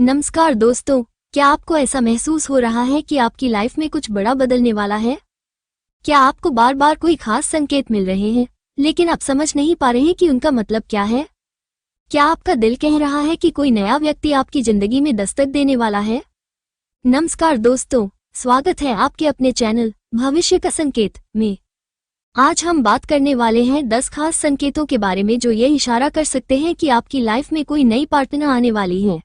नमस्कार दोस्तों, क्या आपको ऐसा महसूस हो रहा है कि आपकी लाइफ में कुछ बड़ा बदलने वाला है? क्या आपको बार बार कोई खास संकेत मिल रहे हैं, लेकिन आप समझ नहीं पा रहे कि उनका मतलब क्या है? क्या आपका दिल कह रहा है कि कोई नया व्यक्ति आपकी जिंदगी में दस्तक देने वाला है? नमस्कार दोस्तों, स्वागत है आपके अपने चैनल भविष्य का संकेत में। आज हम बात करने वाले हैं 10 खास संकेतों के बारे में जो ये इशारा कर सकते हैं कि आपकी लाइफ में कोई नई पार्टनर आने वाली है।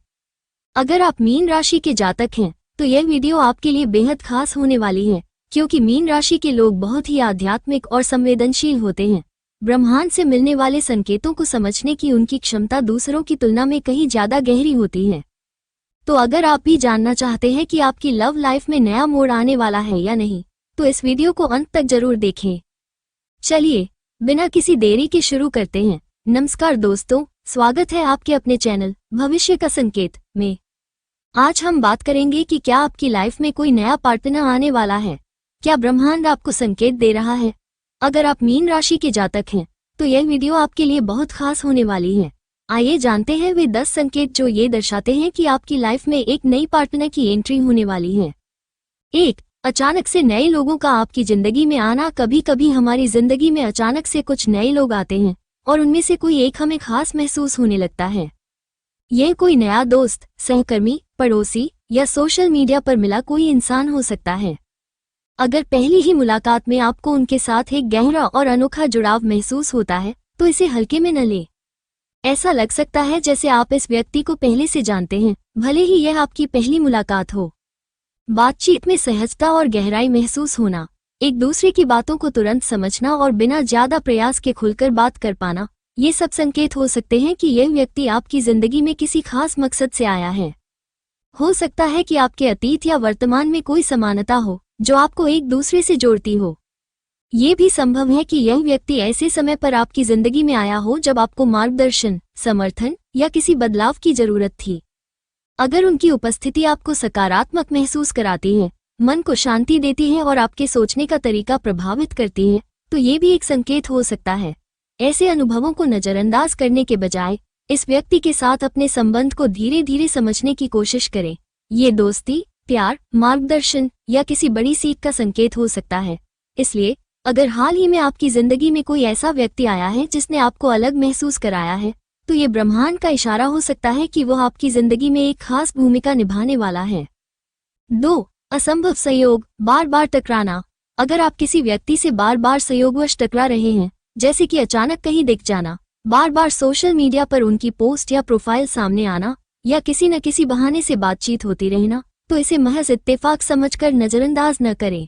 अगर आप मीन राशि के जातक हैं तो यह वीडियो आपके लिए बेहद खास होने वाली है, क्योंकि मीन राशि के लोग बहुत ही आध्यात्मिक और संवेदनशील होते हैं। ब्रह्मांड से मिलने वाले संकेतों को समझने की उनकी क्षमता दूसरों की तुलना में कहीं ज्यादा गहरी होती है। तो अगर आप भी जानना चाहते हैं कि आपकी लव लाइफ में नया मोड़ आने वाला है या नहीं, तो इस वीडियो को अंत तक जरूर देखें। चलिए बिना किसी देरी के शुरू करते हैं। नमस्कार दोस्तों, स्वागत है आपके अपने चैनल भविष्य का संकेत में। आज हम बात करेंगे कि क्या आपकी लाइफ में कोई नया पार्टनर आने वाला है। क्या ब्रह्मांड आपको संकेत दे रहा है? अगर आप मीन राशि के जातक हैं तो यह वीडियो आपके लिए बहुत खास होने वाली है। आइए जानते हैं वे 10 संकेत जो ये दर्शाते हैं कि आपकी लाइफ में एक नई पार्टनर की एंट्री होने वाली है। 1. अचानक से नए लोगों का आपकी जिंदगी में आना। कभी कभी हमारी जिंदगी में अचानक से कुछ नए लोग आते हैं और उनमें से कोई एक हमें खास महसूस होने लगता है। यह कोई नया दोस्त, सहकर्मी, पड़ोसी या सोशल मीडिया पर मिला कोई इंसान हो सकता है। अगर पहली ही मुलाकात में आपको उनके साथ एक गहरा और अनोखा जुड़ाव महसूस होता है तो इसे हल्के में न लें। ऐसा लग सकता है जैसे आप इस व्यक्ति को पहले से जानते हैं, भले ही यह आपकी पहली मुलाकात हो। बातचीत में सहजता और गहराई महसूस होना, एक दूसरे की बातों को तुरंत समझना और बिना ज्यादा प्रयास के खुलकर बात कर पाना, ये सब संकेत हो सकते हैं कि यह व्यक्ति आपकी जिंदगी में किसी खास मकसद से आया है। हो सकता है कि आपके अतीत या वर्तमान में कोई समानता हो जो आपको एक दूसरे से जोड़ती हो। ये भी संभव है कि यह व्यक्ति ऐसे समय पर आपकी जिंदगी में आया हो जब आपको मार्गदर्शन, समर्थन या किसी बदलाव की जरूरत थी। अगर उनकी उपस्थिति आपको सकारात्मक महसूस कराती है, मन को शांति देती है और आपके सोचने का तरीका प्रभावित करती है, तो ये भी एक संकेत हो सकता है। ऐसे अनुभवों को नजरअंदाज करने के बजाय इस व्यक्ति के साथ अपने संबंध को धीरे धीरे समझने की कोशिश करें। ये दोस्ती, प्यार, मार्गदर्शन या किसी बड़ी सीख का संकेत हो सकता है। इसलिए अगर हाल ही में आपकी जिंदगी में कोई ऐसा व्यक्ति आया है जिसने आपको अलग महसूस कराया है, तो ये ब्रह्मांड का इशारा हो सकता है कि वह आपकी जिंदगी में एक खास भूमिका निभाने वाला है। 2. असंभव संयोग, बार बार टकराना। अगर आप किसी व्यक्ति से बार बार संयोगवश टकरा रहे हैं, जैसे कि अचानक कहीं दिख जाना, बार बार सोशल मीडिया पर उनकी पोस्ट या प्रोफाइल सामने आना, या किसी न किसी बहाने से बातचीत होती रहना, तो इसे महज इत्तेफाक समझकर नजरअंदाज न करें।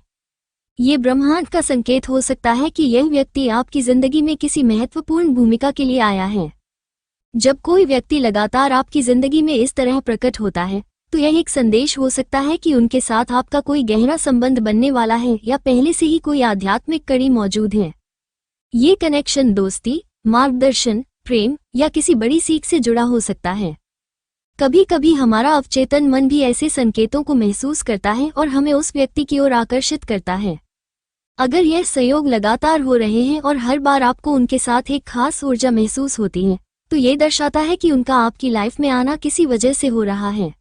ये ब्रह्मांड का संकेत हो सकता है कि यह व्यक्ति आपकी जिंदगी में किसी महत्वपूर्ण भूमिका के लिए आया है। जब कोई व्यक्ति लगातार आपकी जिंदगी में इस तरह प्रकट होता है, तो यह एक संदेश हो सकता है कि उनके साथ आपका कोई गहरा संबंध बनने वाला है या पहले से ही कोई आध्यात्मिक कड़ी मौजूद है। ये कनेक्शन दोस्ती, मार्गदर्शन, प्रेम या किसी बड़ी सीख से जुड़ा हो सकता है। कभी कभी हमारा अवचेतन मन भी ऐसे संकेतों को महसूस करता है और हमें उस व्यक्ति की ओर आकर्षित करता है। अगर यह संयोग लगातार हो रहे हैं और हर बार आपको उनके साथ एक खास ऊर्जा महसूस होती है, तो ये दर्शाता है कि उनका आपकी लाइफ में आना किसी वजह से हो रहा है।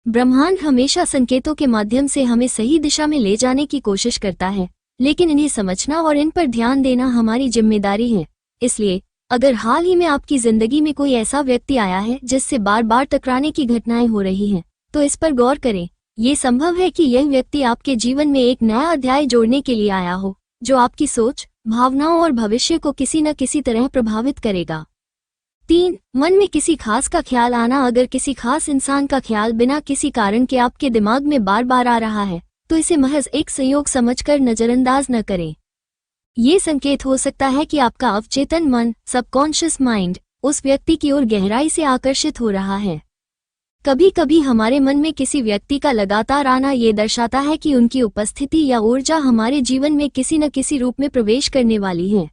ब्रह्मांड हमेशा संकेतों के माध्यम से हमें सही दिशा में ले जाने की कोशिश करता है, लेकिन इन्हें समझना और इन पर ध्यान देना हमारी जिम्मेदारी है। इसलिए अगर हाल ही में आपकी जिंदगी में कोई ऐसा व्यक्ति आया है जिससे बार बार टकराने की घटनाएं हो रही हैं, तो इस पर गौर करें। ये संभव है कि यह व्यक्ति आपके जीवन में एक नया अध्याय जोड़ने के लिए आया हो, जो आपकी सोच, भावनाओं और भविष्य को किसी न किसी तरह प्रभावित करेगा। 3. मन में किसी खास का ख्याल आना। अगर किसी खास इंसान का ख्याल बिना किसी कारण के आपके दिमाग में बार बार आ रहा है, तो इसे महज एक संयोग समझकर नजरअंदाज न करें। ये संकेत हो सकता है कि आपका अवचेतन मन, सबकॉन्शियस माइंड, उस व्यक्ति की ओर गहराई से आकर्षित हो रहा है। कभी कभी हमारे मन में किसी व्यक्ति का लगातार आना ये दर्शाता है कि उनकी उपस्थिति या ऊर्जा हमारे जीवन में किसी न किसी रूप में प्रवेश करने वाली है।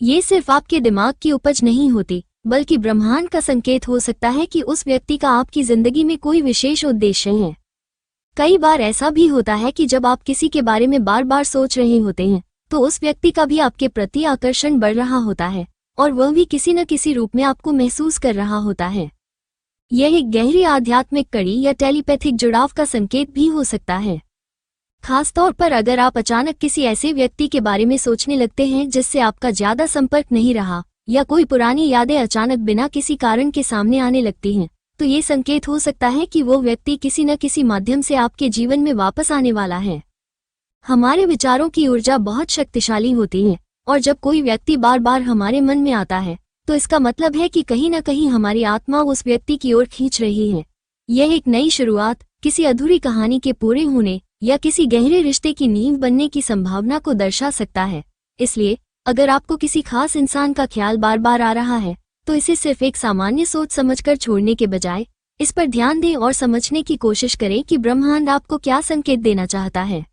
ये सिर्फ आपके दिमाग की उपज नहीं होती, बल्कि ब्रह्मांड का संकेत हो सकता है कि उस व्यक्ति का आपकी जिंदगी में कोई विशेष उद्देश्य है। कई बार ऐसा भी होता है कि जब आप किसी के बारे में बार बार सोच रहे होते हैं, तो उस व्यक्ति का भी आपके प्रति आकर्षण बढ़ रहा होता है और वह भी किसी न किसी रूप में आपको महसूस कर रहा होता है। यह एक गहरी आध्यात्मिक कड़ी या टेलीपैथिक जुड़ाव का संकेत भी हो सकता है। खासतौर पर अगर आप अचानक किसी ऐसे व्यक्ति के बारे में सोचने लगते हैं जिससे आपका ज्यादा संपर्क नहीं रहा, या कोई पुरानी यादें अचानक बिना किसी कारण के सामने आने लगती हैं, तो ये संकेत हो सकता है कि वो व्यक्ति किसी न किसी माध्यम से आपके जीवन में वापस आने वाला है। हमारे विचारों की ऊर्जा बहुत शक्तिशाली होती है, और जब कोई व्यक्ति बार बार हमारे मन में आता है तो इसका मतलब है कि कहीं न कहीं हमारी आत्मा उस व्यक्ति की ओर खींच रही है। यह एक नई शुरुआत, किसी अधूरी कहानी के पूरे होने या किसी गहरे रिश्ते की नींव बनने की संभावना को दर्शा सकता है। इसलिए अगर आपको किसी खास इंसान का ख्याल बार बार आ रहा है तो इसे सिर्फ एक सामान्य सोच समझकर छोड़ने के बजाय इस पर ध्यान दें और समझने की कोशिश करें कि ब्रह्मांड आपको क्या संकेत देना चाहता है।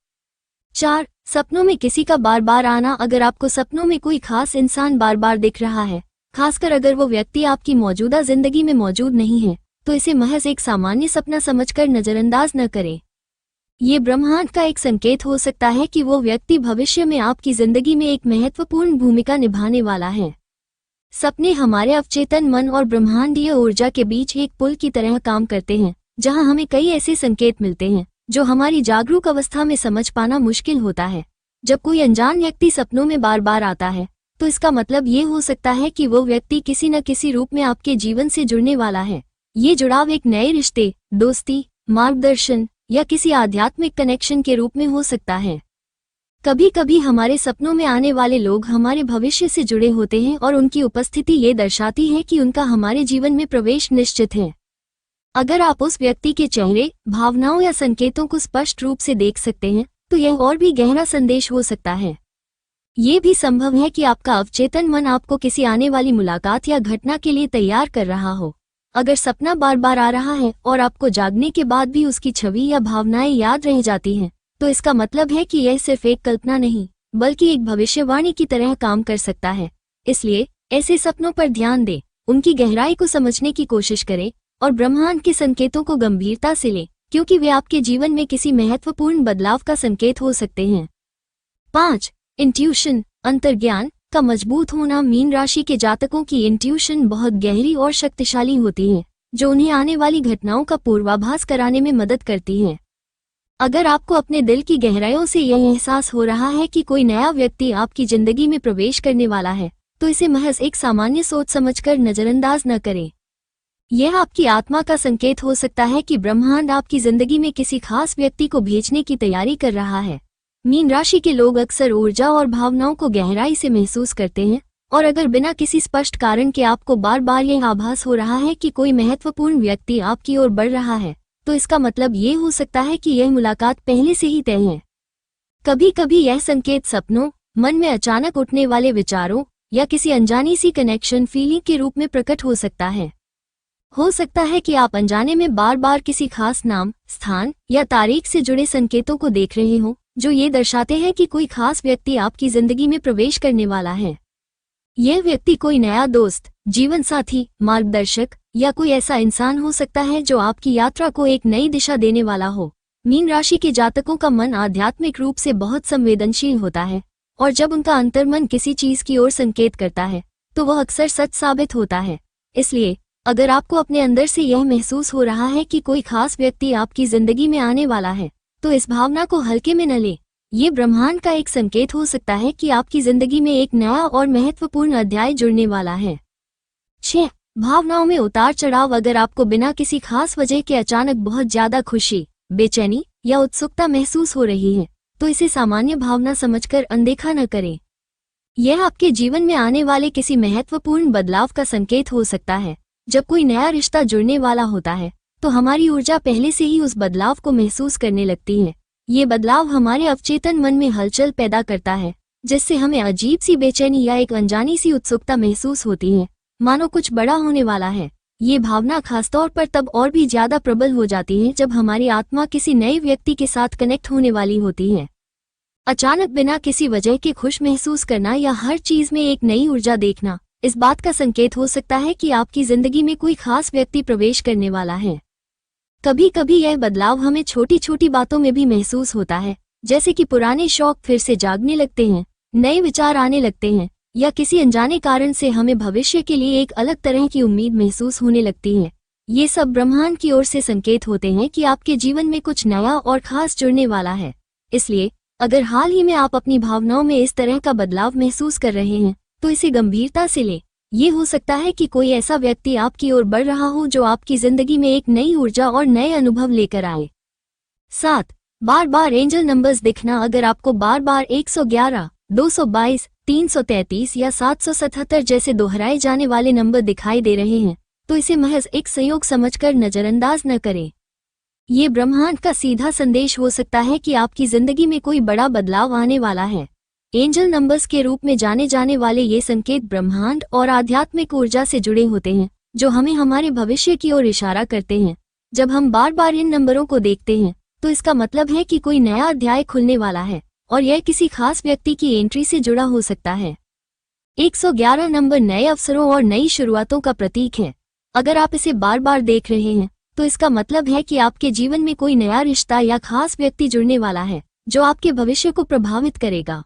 4. सपनों में किसी का बार बार आना। अगर आपको सपनों में कोई खास इंसान बार बार दिख रहा है, खासकर अगर वो व्यक्ति आपकी मौजूदा जिंदगी में मौजूद नहीं है, तो इसे महज एक सामान्य सपना समझकर नजरअंदाज न करें। ये ब्रह्मांड का एक संकेत हो सकता है कि वो व्यक्ति भविष्य में आपकी जिंदगी में एक महत्वपूर्ण भूमिका निभाने वाला है। सपने हमारे अवचेतन मन और ब्रह्मांडीय ऊर्जा के बीच एक पुल की तरह काम करते हैं, जहां हमें कई ऐसे संकेत मिलते हैं जो हमारी जागरूक अवस्था में समझ पाना मुश्किल होता है। जब कोई अनजान व्यक्ति सपनों में बार बार आता है, तो इसका मतलब ये हो सकता है कि वो व्यक्ति किसी न किसी रूप में आपके जीवन से जुड़ने वाला है। ये जुड़ाव एक नए रिश्ते, दोस्ती, मार्गदर्शन या किसी आध्यात्मिक कनेक्शन के रूप में हो सकता है। कभी कभी हमारे सपनों में आने वाले लोग हमारे भविष्य से जुड़े होते हैं और उनकी उपस्थिति ये दर्शाती है कि उनका हमारे जीवन में प्रवेश निश्चित है। अगर आप उस व्यक्ति के चेहरे, भावनाओं या संकेतों को स्पष्ट रूप से देख सकते हैं, तो यह और भी गहरा संदेश हो सकता है। ये भी संभव है कि आपका अवचेतन मन आपको किसी आने वाली मुलाकात या घटना के लिए तैयार कर रहा हो। अगर सपना बार बार आ रहा है और आपको जागने के बाद भी उसकी छवि या भावनाएं याद रह जाती हैं, तो इसका मतलब है कि यह सिर्फ एक कल्पना नहीं, बल्कि एक भविष्यवाणी की तरह काम कर सकता है। इसलिए ऐसे सपनों पर ध्यान दें, उनकी गहराई को समझने की कोशिश करें और ब्रह्मांड के संकेतों को गंभीरता से लें, क्योंकि वे आपके जीवन में किसी महत्वपूर्ण बदलाव का संकेत हो सकते हैं। 5. इंट्यूशन, अंतर्ज्ञान का मजबूत होना। मीन राशि के जातकों की इंट्यूशन बहुत गहरी और शक्तिशाली होती है, जो उन्हें आने वाली घटनाओं का पूर्वाभास कराने में मदद करती है। अगर आपको अपने दिल की गहराइयों से यह एहसास हो रहा है कि कोई नया व्यक्ति आपकी जिंदगी में प्रवेश करने वाला है, तो इसे महज एक सामान्य सोच समझकर नजरअंदाज न करें। यह आपकी आत्मा का संकेत हो सकता है कि ब्रह्मांड आपकी जिंदगी में किसी खास व्यक्ति को भेजने की तैयारी कर रहा है। मीन राशि के लोग अक्सर ऊर्जा और भावनाओं को गहराई से महसूस करते हैं, और अगर बिना किसी स्पष्ट कारण के आपको बार बार यह आभास हो रहा है कि कोई महत्वपूर्ण व्यक्ति आपकी ओर बढ़ रहा है, तो इसका मतलब ये हो सकता है कि यह मुलाकात पहले से ही तय है। कभी कभी यह संकेत सपनों, मन में अचानक उठने वाले विचारों या किसी अनजानी सी कनेक्शन फीलिंग के रूप में प्रकट हो सकता है। हो सकता है कि आप अनजाने में बार बार किसी खास नाम, स्थान या तारीख से जुड़े संकेतों को देख रहे हो, जो ये दर्शाते हैं कि कोई खास व्यक्ति आपकी जिंदगी में प्रवेश करने वाला है। यह व्यक्ति कोई नया दोस्त, जीवन साथी, मार्गदर्शक या कोई ऐसा इंसान हो सकता है जो आपकी यात्रा को एक नई दिशा देने वाला हो। मीन राशि के जातकों का मन आध्यात्मिक रूप से बहुत संवेदनशील होता है, और जब उनका अंतर्मन किसी चीज की ओर संकेत करता है, तो वह अक्सर सच साबित होता है। इसलिए अगर आपको अपने अंदर से यह महसूस हो रहा है कि कोई खास व्यक्ति आपकी जिंदगी में आने वाला है, तो इस भावना को हल्के में न लें। ये ब्रह्मांड का एक संकेत हो सकता है कि आपकी जिंदगी में एक नया और महत्वपूर्ण अध्याय जुड़ने वाला है। 6. भावनाओं में उतार चढ़ाव। अगर आपको बिना किसी खास वजह के अचानक बहुत ज्यादा खुशी, बेचैनी या उत्सुकता महसूस हो रही है, तो इसे सामान्य भावना समझकर अनदेखा न करें। यह आपके जीवन में आने वाले किसी महत्वपूर्ण बदलाव का संकेत हो सकता है। जब कोई नया रिश्ता जुड़ने वाला होता है, तो हमारी ऊर्जा पहले से ही उस बदलाव को महसूस करने लगती है। ये बदलाव हमारे अवचेतन मन में हलचल पैदा करता है, जिससे हमें अजीब सी बेचैनी या एक अनजानी सी उत्सुकता महसूस होती है, मानो कुछ बड़ा होने वाला है। ये भावना खासतौर पर तब और भी ज्यादा प्रबल हो जाती है जब हमारी आत्मा किसी नए व्यक्ति के साथ कनेक्ट होने वाली होती है। अचानक बिना किसी वजह के खुश महसूस करना या हर चीज में एक नई ऊर्जा देखना इस बात का संकेत हो सकता है कि आपकी जिंदगी में कोई खास व्यक्ति प्रवेश करने वाला है। कभी कभी यह बदलाव हमें छोटी छोटी बातों में भी महसूस होता है, जैसे कि पुराने शौक फिर से जागने लगते हैं, नए विचार आने लगते हैं, या किसी अनजाने कारण से हमें भविष्य के लिए एक अलग तरह की उम्मीद महसूस होने लगती है। ये सब ब्रह्मांड की ओर से संकेत होते हैं कि आपके जीवन में कुछ नया और खास जुड़ने वाला है। इसलिए अगर हाल ही में आप अपनी भावनाओं में इस तरह का बदलाव महसूस कर रहे हैं तो इसे गंभीरता से लें। ये हो सकता है कि कोई ऐसा व्यक्ति आपकी ओर बढ़ रहा हो जो आपकी जिंदगी में एक नई ऊर्जा और नए अनुभव लेकर आए। 7. बार बार एंजल नंबर्स दिखना। अगर आपको बार बार 111, 222, 333 या 777 जैसे दोहराए जाने वाले नंबर दिखाई दे रहे हैं तो इसे महज एक संयोग समझकर नजरअंदाज न करें। ये ब्रह्मांड का सीधा संदेश हो सकता है कि आपकी जिंदगी में कोई बड़ा बदलाव आने वाला है। एंजल नंबर्स के रूप में जाने जाने वाले ये संकेत ब्रह्मांड और आध्यात्मिक ऊर्जा से जुड़े होते हैं जो हमें हमारे भविष्य की ओर इशारा करते हैं। जब हम बार बार इन नंबरों को देखते हैं तो इसका मतलब है कि कोई नया अध्याय खुलने वाला है और यह किसी खास व्यक्ति की एंट्री से जुड़ा हो सकता है। 111 नंबर नए अवसरों और नई शुरुआतों का प्रतीक है। अगर आप इसे बार बार देख रहे हैं तो इसका मतलब है कि आपके जीवन में कोई नया रिश्ता या खास व्यक्ति जुड़ने वाला है जो आपके भविष्य को प्रभावित करेगा।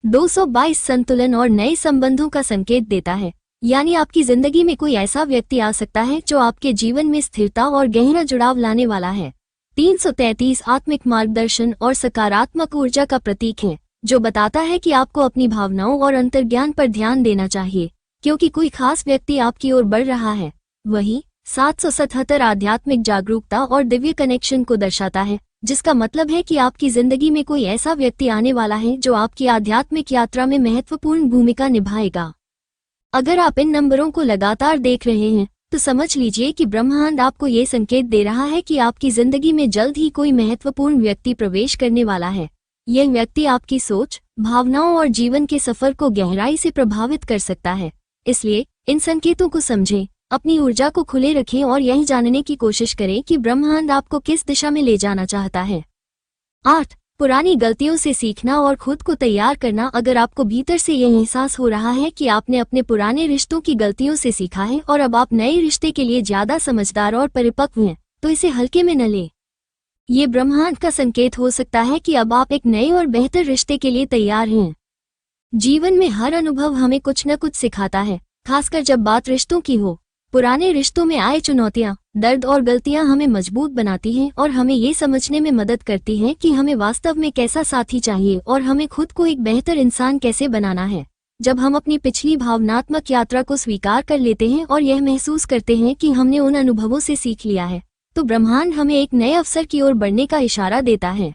222 संतुलन और नए संबंधों का संकेत देता है, यानी आपकी जिंदगी में कोई ऐसा व्यक्ति आ सकता है जो आपके जीवन में स्थिरता और गहरा जुड़ाव लाने वाला है। 333 आत्मिक मार्गदर्शन और सकारात्मक ऊर्जा का प्रतीक है जो बताता है कि आपको अपनी भावनाओं और अंतर्ज्ञान पर ध्यान देना चाहिए क्योंकि कोई खास व्यक्ति आपकी ओर बढ़ रहा है। वहीं 777 आध्यात्मिक जागरूकता और दिव्य कनेक्शन को दर्शाता है जिसका मतलब है कि आपकी जिंदगी में कोई ऐसा व्यक्ति आने वाला है जो आपकी आध्यात्मिक यात्रा में महत्वपूर्ण भूमिका निभाएगा। अगर आप इन नंबरों को लगातार देख रहे हैं तो समझ लीजिए कि ब्रह्मांड आपको ये संकेत दे रहा है कि आपकी जिंदगी में जल्द ही कोई महत्वपूर्ण व्यक्ति प्रवेश करने वाला है। यह व्यक्ति आपकी सोच, भावनाओं और जीवन के सफर को गहराई से प्रभावित कर सकता है। इसलिए इन संकेतों को समझें, अपनी ऊर्जा को खुले रखें और यह जानने की कोशिश करें कि ब्रह्मांड आपको किस दिशा में ले जाना चाहता है। 8. पुरानी गलतियों से सीखना और खुद को तैयार करना। अगर आपको भीतर से यह एहसास हो रहा है कि आपने अपने पुराने रिश्तों की गलतियों से सीखा है और अब आप नए रिश्ते के लिए ज्यादा समझदार और परिपक्व हैं, तो इसे हल्के में न लें। ये ब्रह्मांड का संकेत हो सकता है कि अब आप एक नए और बेहतर रिश्ते के लिए तैयार हैं। जीवन में हर अनुभव हमें कुछ न कुछ सिखाता है, खासकर जब बात रिश्तों की हो। पुराने रिश्तों में आए चुनौतियां, दर्द और गलतियां हमें मजबूत बनाती हैं और हमें ये समझने में मदद करती हैं कि हमें वास्तव में कैसा साथी चाहिए और हमें खुद को एक बेहतर इंसान कैसे बनाना है। जब हम अपनी पिछली भावनात्मक यात्रा को स्वीकार कर लेते हैं और यह महसूस करते हैं कि हमने उन अनुभवों से सीख लिया है, तो ब्रह्मांड हमें एक नए अवसर की ओर बढ़ने का इशारा देता है।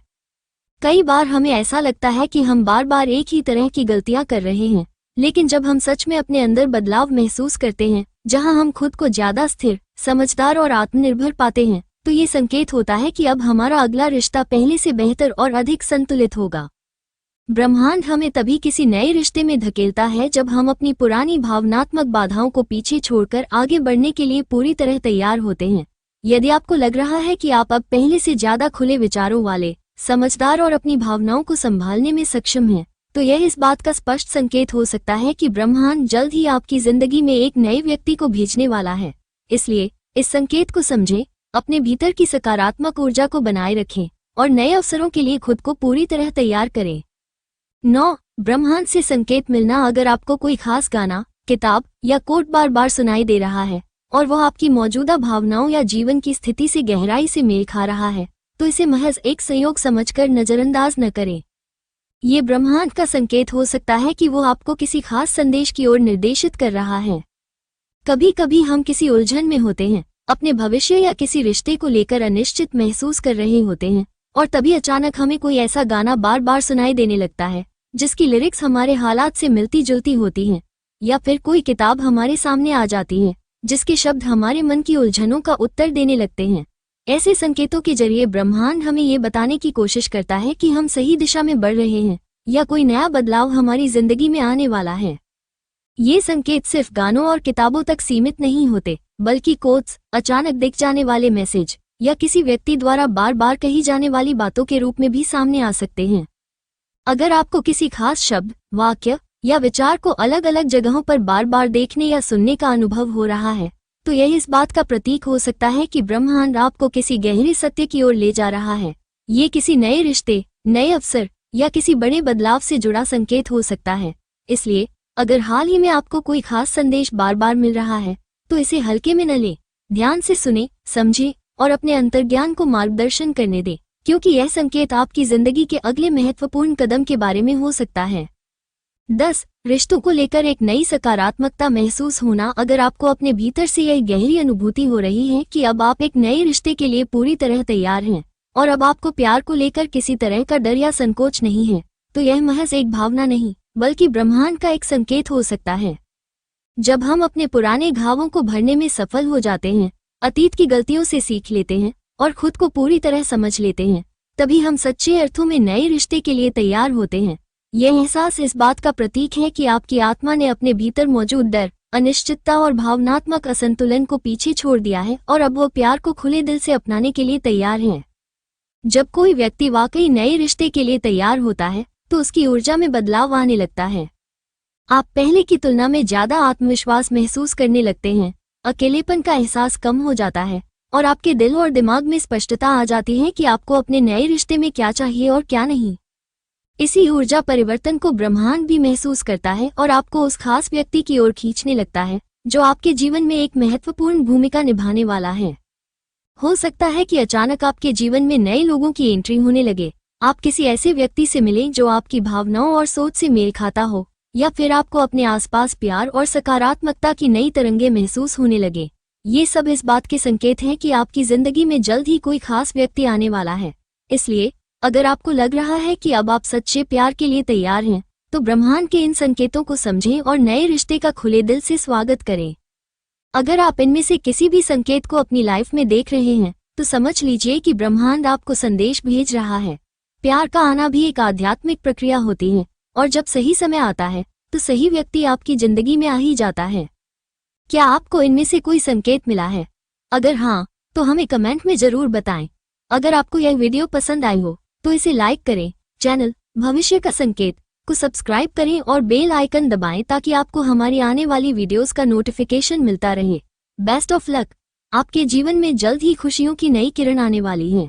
कई बार हमें ऐसा लगता है कि हम बार बार एक ही तरह की गलतियां कर रहे हैं, लेकिन जब हम सच में अपने अंदर बदलाव महसूस करते हैं, जहां हम खुद को ज्यादा स्थिर, समझदार और आत्मनिर्भर पाते हैं, तो ये संकेत होता है कि अब हमारा अगला रिश्ता पहले से बेहतर और अधिक संतुलित होगा। ब्रह्मांड हमें तभी किसी नए रिश्ते में धकेलता है जब हम अपनी पुरानी भावनात्मक बाधाओं को पीछे छोड़कर आगे बढ़ने के लिए पूरी तरह तैयार होते हैं। यदि आपको लग रहा है कि आप अब पहले से ज्यादा खुले विचारों वाले, समझदार और अपनी भावनाओं को संभालने में सक्षम हैं, तो यह इस बात का स्पष्ट संकेत हो सकता है कि ब्रह्मांड जल्द ही आपकी जिंदगी में एक नए व्यक्ति को भेजने वाला है। इसलिए इस संकेत को समझें, अपने भीतर की सकारात्मक ऊर्जा को बनाए रखें और नए अवसरों के लिए खुद को पूरी तरह तैयार करें। 9. ब्रह्मांड से संकेत मिलना। अगर आपको कोई खास गाना, किताब या कोट बार बार सुनाई दे रहा है और वह आपकी मौजूदा भावनाओं या जीवन की स्थिति से गहराई से मेल खा रहा है, तो इसे महज एक संयोग समझकर नजरअंदाज न करें। ये ब्रह्मांड का संकेत हो सकता है कि वो आपको किसी खास संदेश की ओर निर्देशित कर रहा है। कभी कभी हम किसी उलझन में होते हैं, अपने भविष्य या किसी रिश्ते को लेकर अनिश्चित महसूस कर रहे होते हैं, और तभी अचानक हमें कोई ऐसा गाना बार बार सुनाई देने लगता है जिसकी लिरिक्स हमारे हालात से मिलती जुलती होती हैं, या फिर कोई किताब हमारे सामने आ जाती है जिसके शब्द हमारे मन की उलझनों का उत्तर देने लगते हैं। ऐसे संकेतों के जरिए ब्रह्मांड हमें ये बताने की कोशिश करता है कि हम सही दिशा में बढ़ रहे हैं या कोई नया बदलाव हमारी जिंदगी में आने वाला है। ये संकेत सिर्फ गानों और किताबों तक सीमित नहीं होते, बल्कि कोट्स, अचानक दिख जाने वाले मैसेज या किसी व्यक्ति द्वारा बार बार कही जाने वाली बातों के रूप में भी सामने आ सकते हैं। अगर आपको किसी खास शब्द, वाक्य या विचार को अलग अलग जगहों पर बार बार देखने या सुनने का अनुभव हो रहा है, तो यह इस बात का प्रतीक हो सकता है कि ब्रह्मांड आपको किसी गहरे सत्य की ओर ले जा रहा है। ये किसी नए रिश्ते, नए अवसर या किसी बड़े बदलाव से जुड़ा संकेत हो सकता है। इसलिए अगर हाल ही में आपको कोई खास संदेश बार बार मिल रहा है, तो इसे हल्के में न लें। ध्यान से सुने, समझे और अपने अंतर्ज्ञान को मार्गदर्शन करने दे, क्योंकि यह संकेत आपकी जिंदगी के अगले महत्वपूर्ण कदम के बारे में हो सकता है। 10. रिश्तों को लेकर एक नई सकारात्मकता महसूस होना। अगर आपको अपने भीतर से यह गहरी अनुभूति हो रही है कि अब आप एक नए रिश्ते के लिए पूरी तरह तैयार हैं और अब आपको प्यार को लेकर किसी तरह का डर या संकोच नहीं है, तो यह महज एक भावना नहीं बल्कि ब्रह्मांड का एक संकेत हो सकता है। जब हम अपने पुराने घावों को भरने में सफल हो जाते हैं, अतीत की गलतियों से सीख लेते हैं और खुद को पूरी तरह समझ लेते हैं, तभी हम सच्चे अर्थों में नए रिश्ते के लिए तैयार होते हैं। यह एहसास इस बात का प्रतीक है कि आपकी आत्मा ने अपने भीतर मौजूद डर, अनिश्चितता और भावनात्मक असंतुलन को पीछे छोड़ दिया है और अब वो प्यार को खुले दिल से अपनाने के लिए तैयार है। जब कोई व्यक्ति वाकई नए रिश्ते के लिए तैयार होता है तो उसकी ऊर्जा में बदलाव आने लगता है। आप पहले की तुलना में ज्यादा आत्मविश्वास महसूस करने लगते हैं, अकेलेपन का एहसास कम हो जाता है और आपके दिल और दिमाग में स्पष्टता आ जाती है कि आपको अपने नए रिश्ते में क्या चाहिए और क्या नहीं। इसी ऊर्जा परिवर्तन को ब्रह्मांड भी महसूस करता है और आपको उस खास व्यक्ति की ओर खींचने लगता है जो आपके जीवन में एक महत्वपूर्ण भूमिका निभाने वाला है। हो सकता है कि अचानक आपके जीवन में नए लोगों की एंट्री होने लगे, आप किसी ऐसे व्यक्ति से मिलें जो आपकी भावनाओं और सोच से मेल खाता हो, या फिर आपको अपने आसपास प्यार और सकारात्मकता की नई तरंगें महसूस होने लगे। ये सब इस बात के संकेत हैं कि आपकी जिंदगी में जल्द ही कोई खास व्यक्ति आने वाला है। इसलिए अगर आपको लग रहा है कि अब आप सच्चे प्यार के लिए तैयार हैं, तो ब्रह्मांड के इन संकेतों को समझें और नए रिश्ते का खुले दिल से स्वागत करें। अगर आप इनमें से किसी भी संकेत को अपनी लाइफ में देख रहे हैं, तो समझ लीजिए कि ब्रह्मांड आपको संदेश भेज रहा है। प्यार का आना भी एक आध्यात्मिक प्रक्रिया होती है और जब सही समय आता है तो सही व्यक्ति आपकी जिंदगी में आ ही जाता है। क्या आपको इनमें से कोई संकेत मिला है? अगर हाँ, तो हमें कमेंट में जरूर बताएं। अगर आपको यह वीडियो पसंद आई हो तो इसे लाइक करें, चैनल भविष्य का संकेत को सब्सक्राइब करें और बेल आइकन दबाएं ताकि आपको हमारी आने वाली वीडियोस का नोटिफिकेशन मिलता रहे। Best of luck! आपके जीवन में जल्द ही खुशियों की नई किरण आने वाली है।